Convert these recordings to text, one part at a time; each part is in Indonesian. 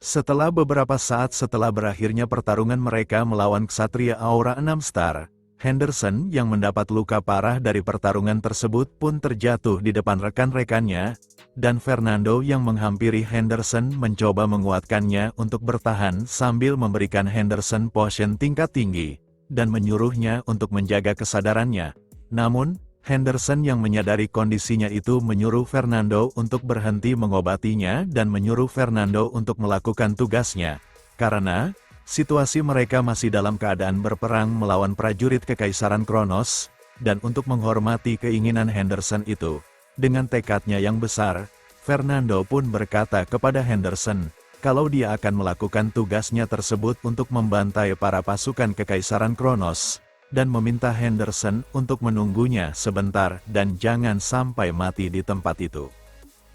Setelah beberapa saat setelah berakhirnya pertarungan mereka melawan Ksatria Aura 6 Star, Henderson yang mendapat luka parah dari pertarungan tersebut pun terjatuh di depan rekan-rekannya, dan Fernando yang menghampiri Henderson mencoba menguatkannya untuk bertahan sambil memberikan Henderson potion tingkat tinggi, dan menyuruhnya untuk menjaga kesadarannya. Namun, Henderson yang menyadari kondisinya itu menyuruh Fernando untuk berhenti mengobatinya dan menyuruh Fernando untuk melakukan tugasnya, karena situasi mereka masih dalam keadaan berperang melawan prajurit Kekaisaran Kronos, dan untuk menghormati keinginan Henderson itu, dengan tekadnya yang besar, Fernando pun berkata kepada Henderson, kalau dia akan melakukan tugasnya tersebut untuk membantai para pasukan Kekaisaran Kronos, dan meminta Henderson untuk menunggunya sebentar dan jangan sampai mati di tempat itu.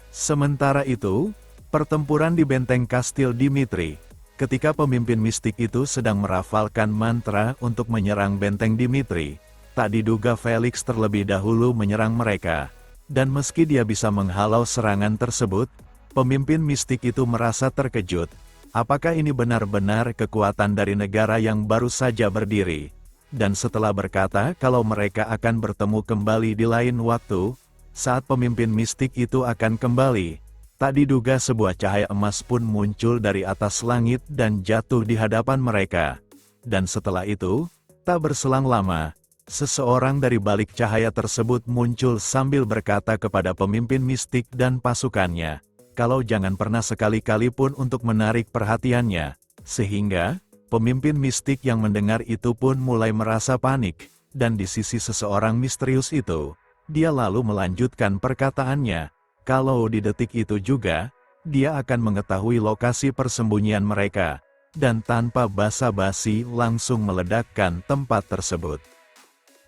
Sementara itu, pertempuran di benteng Kastil Dimitri, ketika pemimpin mistik itu sedang merafalkan mantra untuk menyerang benteng Dimitri, tak diduga Felix terlebih dahulu menyerang mereka, dan meski dia bisa menghalau serangan tersebut, pemimpin mistik itu merasa terkejut. Apakah ini benar-benar kekuatan dari negara yang baru saja berdiri? Dan setelah berkata kalau mereka akan bertemu kembali di lain waktu, saat pemimpin mistik itu akan kembali, tak diduga sebuah cahaya emas pun muncul dari atas langit dan jatuh di hadapan mereka. Dan setelah itu, tak berselang lama, seseorang dari balik cahaya tersebut muncul sambil berkata kepada pemimpin mistik dan pasukannya, kalau jangan pernah sekali-kali pun untuk menarik perhatiannya, sehingga pemimpin mistik yang mendengar itu pun mulai merasa panik, dan di sisi seseorang misterius itu, dia lalu melanjutkan perkataannya, kalau di detik itu juga, dia akan mengetahui lokasi persembunyian mereka, dan tanpa basa-basi langsung meledakkan tempat tersebut.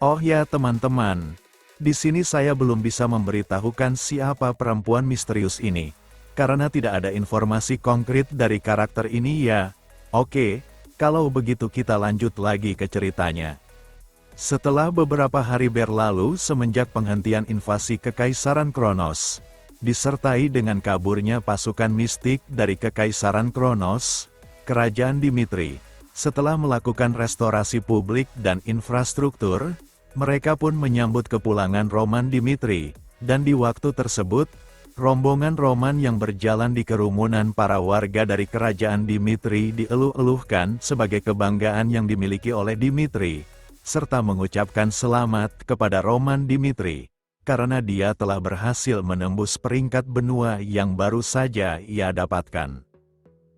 Oh ya teman-teman, di sini saya belum bisa memberitahukan siapa perempuan misterius ini, karena tidak ada informasi konkret dari karakter ini ya. Oke. Kalau begitu kita lanjut lagi ke ceritanya. Setelah beberapa hari berlalu semenjak penghentian invasi Kekaisaran Kronos, disertai dengan kaburnya pasukan mistik dari Kekaisaran Kronos, Kerajaan Dimitri, setelah melakukan restorasi publik dan infrastruktur, mereka pun menyambut kepulangan Roman Dimitri, dan di waktu tersebut, rombongan Roman yang berjalan di kerumunan para warga dari Kerajaan Dimitri dieluh-eluhkan sebagai kebanggaan yang dimiliki oleh Dimitri, serta mengucapkan selamat kepada Roman Dimitri, karena dia telah berhasil menembus peringkat benua yang baru saja ia dapatkan.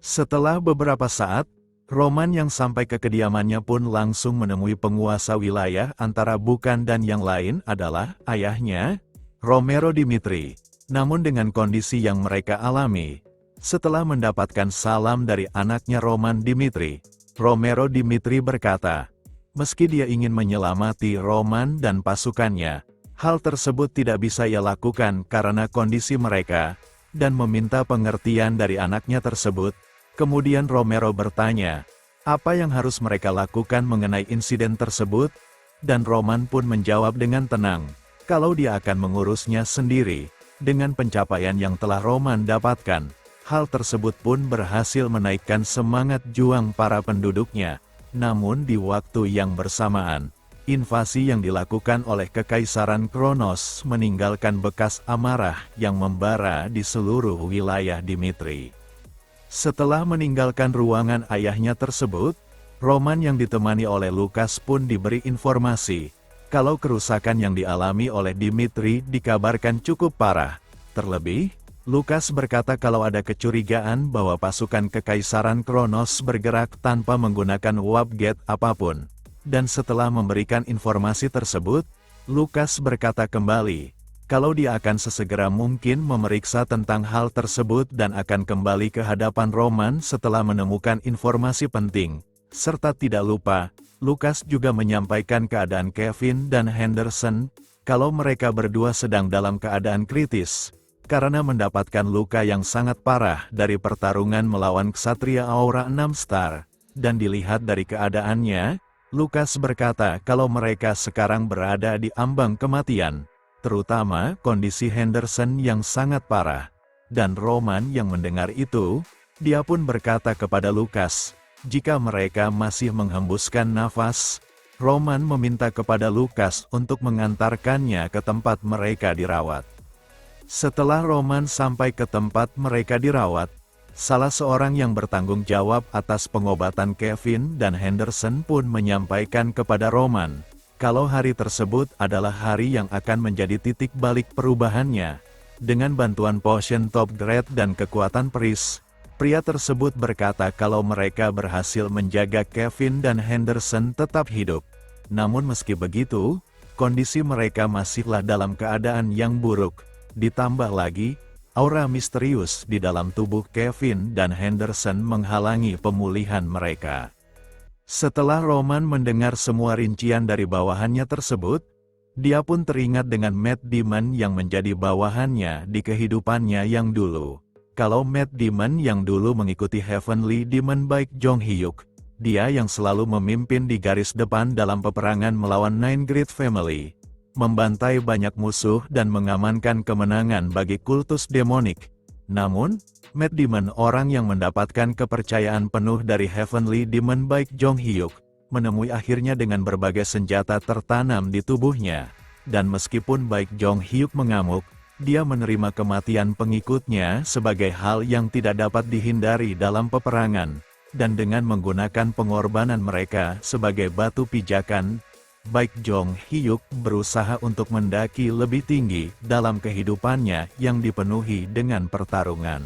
Setelah beberapa saat, Roman yang sampai ke kediamannya pun langsung menemui penguasa wilayah antara bukan dan yang lain adalah ayahnya, Romero Dimitri. Namun dengan kondisi yang mereka alami, setelah mendapatkan salam dari anaknya Roman Dimitri, Romero Dimitri berkata, meski dia ingin menyelamati Roman dan pasukannya, hal tersebut tidak bisa ia lakukan karena kondisi mereka, dan meminta pengertian dari anaknya tersebut. Kemudian Romero bertanya, apa yang harus mereka lakukan mengenai insiden tersebut? Dan Roman pun menjawab dengan tenang, kalau dia akan mengurusnya sendiri. Dengan pencapaian yang telah Roman dapatkan, hal tersebut pun berhasil menaikkan semangat juang para penduduknya. Namun di waktu yang bersamaan, invasi yang dilakukan oleh Kekaisaran Kronos meninggalkan bekas amarah yang membara di seluruh wilayah Dimitri. Setelah meninggalkan ruangan ayahnya tersebut, Roman yang ditemani oleh Lukas pun diberi informasi, kalau kerusakan yang dialami oleh Dimitri dikabarkan cukup parah. Terlebih, Lukas berkata kalau ada kecurigaan bahwa pasukan Kekaisaran Kronos bergerak tanpa menggunakan Wabget apapun. Dan setelah memberikan informasi tersebut, Lukas berkata kembali, kalau dia akan sesegera mungkin memeriksa tentang hal tersebut dan akan kembali ke hadapan Roman setelah menemukan informasi penting. Serta tidak lupa, Lukas juga menyampaikan keadaan Kevin dan Henderson, kalau mereka berdua sedang dalam keadaan kritis, karena mendapatkan luka yang sangat parah dari pertarungan melawan Ksatria Aura 6 Star, dan dilihat dari keadaannya, Lukas berkata kalau mereka sekarang berada di ambang kematian, terutama kondisi Henderson yang sangat parah, dan Roman yang mendengar itu, Dia pun berkata kepada Lukas, jika mereka masih menghembuskan nafas, Roman meminta kepada Lukas untuk mengantarkannya ke tempat mereka dirawat. Setelah Roman sampai ke tempat mereka dirawat, salah seorang yang bertanggung jawab atas pengobatan Kevin dan Henderson pun menyampaikan kepada Roman, kalau hari tersebut adalah hari yang akan menjadi titik balik perubahannya. Dengan bantuan potion top grade dan kekuatan peris, pria tersebut berkata kalau mereka berhasil menjaga Kevin dan Henderson tetap hidup. Namun meski begitu, kondisi mereka masihlah dalam keadaan yang buruk. Ditambah lagi, aura misterius di dalam tubuh Kevin dan Henderson menghalangi pemulihan mereka. Setelah Roman mendengar semua rincian dari bawahannya tersebut, dia pun teringat dengan Matt Damon yang menjadi bawahannya di kehidupannya yang dulu. Kalau Matt Damon yang dulu mengikuti Heavenly Demon baik Jong Hyuk, dia yang selalu memimpin di garis depan dalam peperangan melawan Nine Great Family, membantai banyak musuh dan mengamankan kemenangan bagi kultus demonik. Namun, Matt Damon, orang yang mendapatkan kepercayaan penuh dari Heavenly Demon baik Jong Hyuk, menemui akhirnya dengan berbagai senjata tertanam di tubuhnya. Dan meskipun baik Jong Hyuk mengamuk, dia menerima kematian pengikutnya sebagai hal yang tidak dapat dihindari dalam peperangan. Dan dengan menggunakan pengorbanan mereka sebagai batu pijakan, baik Jong Hyuk berusaha untuk mendaki lebih tinggi dalam kehidupannya yang dipenuhi dengan pertarungan.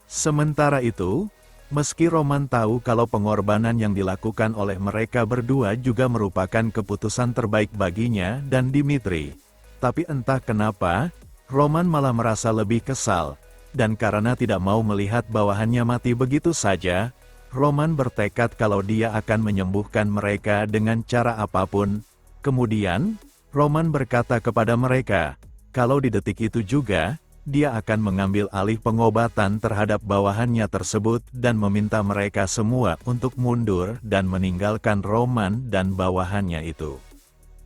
Sementara itu, meski Roman tahu kalau pengorbanan yang dilakukan oleh mereka berdua juga merupakan keputusan terbaik baginya dan Dimitri, tapi entah kenapa, Roman malah merasa lebih kesal, dan karena tidak mau melihat bawahannya mati begitu saja, Roman bertekad kalau dia akan menyembuhkan mereka dengan cara apapun. Kemudian, Roman berkata kepada mereka, kalau di detik itu juga, dia akan mengambil alih pengobatan terhadap bawahannya tersebut dan meminta mereka semua untuk mundur dan meninggalkan Roman dan bawahannya itu.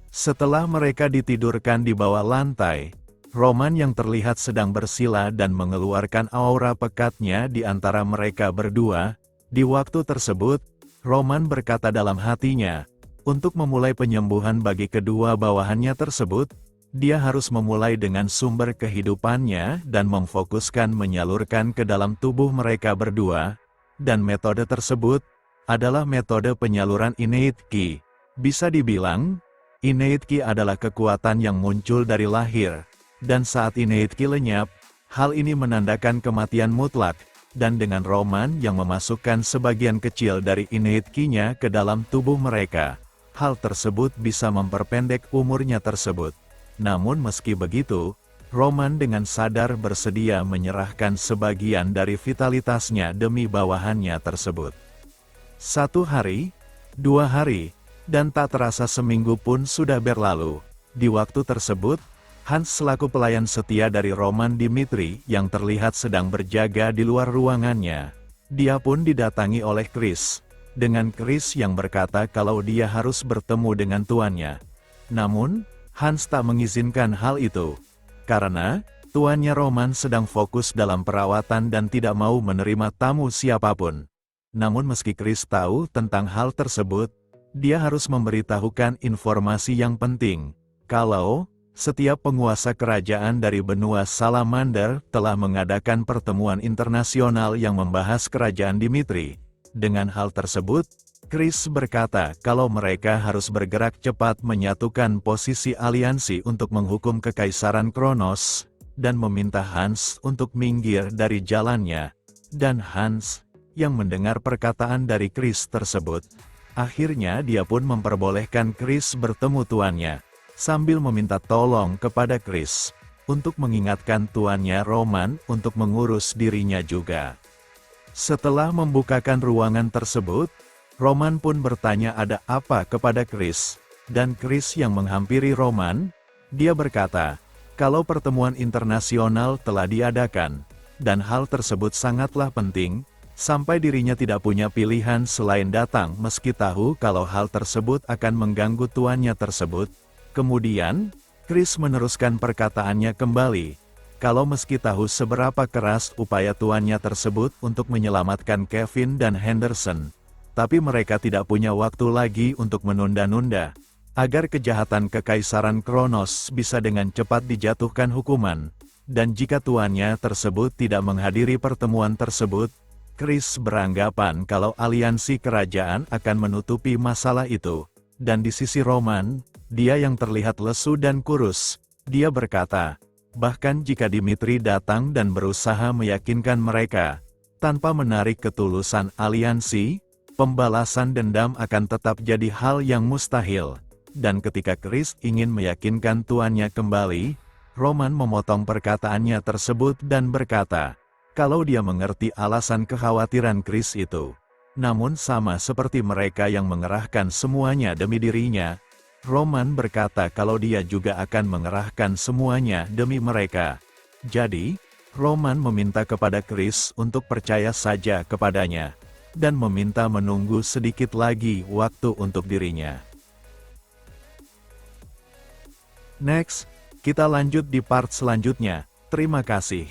Setelah mereka ditidurkan di bawah lantai, Roman yang terlihat sedang bersila dan mengeluarkan aura pekatnya di antara mereka berdua. Di waktu tersebut, Roman berkata dalam hatinya, untuk memulai penyembuhan bagi kedua bawahannya tersebut, dia harus memulai dengan sumber kehidupannya dan memfokuskan menyalurkan ke dalam tubuh mereka berdua, dan metode tersebut adalah metode penyaluran innate ki. Bisa dibilang, innate ki adalah kekuatan yang muncul dari lahir, dan saat innate ki lenyap, hal ini menandakan kematian mutlak. Dan dengan Roman yang memasukkan sebagian kecil dari innate ki-nya ke dalam tubuh mereka, hal tersebut bisa memperpendek umurnya tersebut. Namun meski begitu, Roman dengan sadar bersedia menyerahkan sebagian dari vitalitasnya demi bawahannya tersebut. 1 hari, 2 hari, dan tak terasa seminggu pun sudah berlalu. Di waktu tersebut, Hans selaku pelayan setia dari Roman Dimitri yang terlihat sedang berjaga di luar ruangannya. Dia pun didatangi oleh Chris, dengan Chris yang berkata kalau dia harus bertemu dengan tuannya. Namun, Hans tak mengizinkan hal itu, karena tuannya Roman sedang fokus dalam perawatan dan tidak mau menerima tamu siapapun. Namun meski Chris tahu tentang hal tersebut, dia harus memberitahukan informasi yang penting, kalau setiap penguasa kerajaan dari benua Salamander telah mengadakan pertemuan internasional yang membahas kerajaan Dimitri. Dengan hal tersebut, Chris berkata kalau mereka harus bergerak cepat menyatukan posisi aliansi untuk menghukum Kekaisaran Kronos, dan meminta Hans untuk minggir dari jalannya. Dan Hans, yang mendengar perkataan dari Chris tersebut, akhirnya dia pun memperbolehkan Chris bertemu tuannya. Sambil meminta tolong kepada Chris, untuk mengingatkan tuannya Roman untuk mengurus dirinya juga. Setelah membukakan ruangan tersebut, Roman pun bertanya ada apa kepada Chris, dan Chris yang menghampiri Roman, dia berkata, kalau pertemuan internasional telah diadakan, dan hal tersebut sangatlah penting, sampai dirinya tidak punya pilihan selain datang meski tahu kalau hal tersebut akan mengganggu tuannya tersebut. Kemudian, Chris meneruskan perkataannya kembali, Kalau meski tahu seberapa keras upaya tuannya tersebut untuk menyelamatkan Kevin dan Henderson, tapi mereka tidak punya waktu lagi untuk menunda-nunda, agar kejahatan Kekaisaran Kronos bisa dengan cepat dijatuhkan hukuman. Dan jika tuannya tersebut tidak menghadiri pertemuan tersebut, Chris beranggapan kalau aliansi kerajaan akan menutupi masalah itu. Dan di sisi Roman, dia yang terlihat lesu dan kurus, dia berkata, bahkan jika Dimitri datang dan berusaha meyakinkan mereka, tanpa menarik ketulusan aliansi, pembalasan dendam akan tetap jadi hal yang mustahil. Dan ketika Chris ingin meyakinkan tuannya kembali, Roman memotong perkataannya tersebut dan berkata, kalau dia mengerti alasan kekhawatiran Chris itu. Namun sama seperti mereka yang mengerahkan semuanya demi dirinya, Roman berkata kalau dia juga akan mengerahkan semuanya demi mereka. Jadi, Roman meminta kepada Chris untuk percaya saja kepadanya, dan meminta menunggu sedikit lagi waktu untuk dirinya. Next, kita lanjut di part selanjutnya. Terima kasih.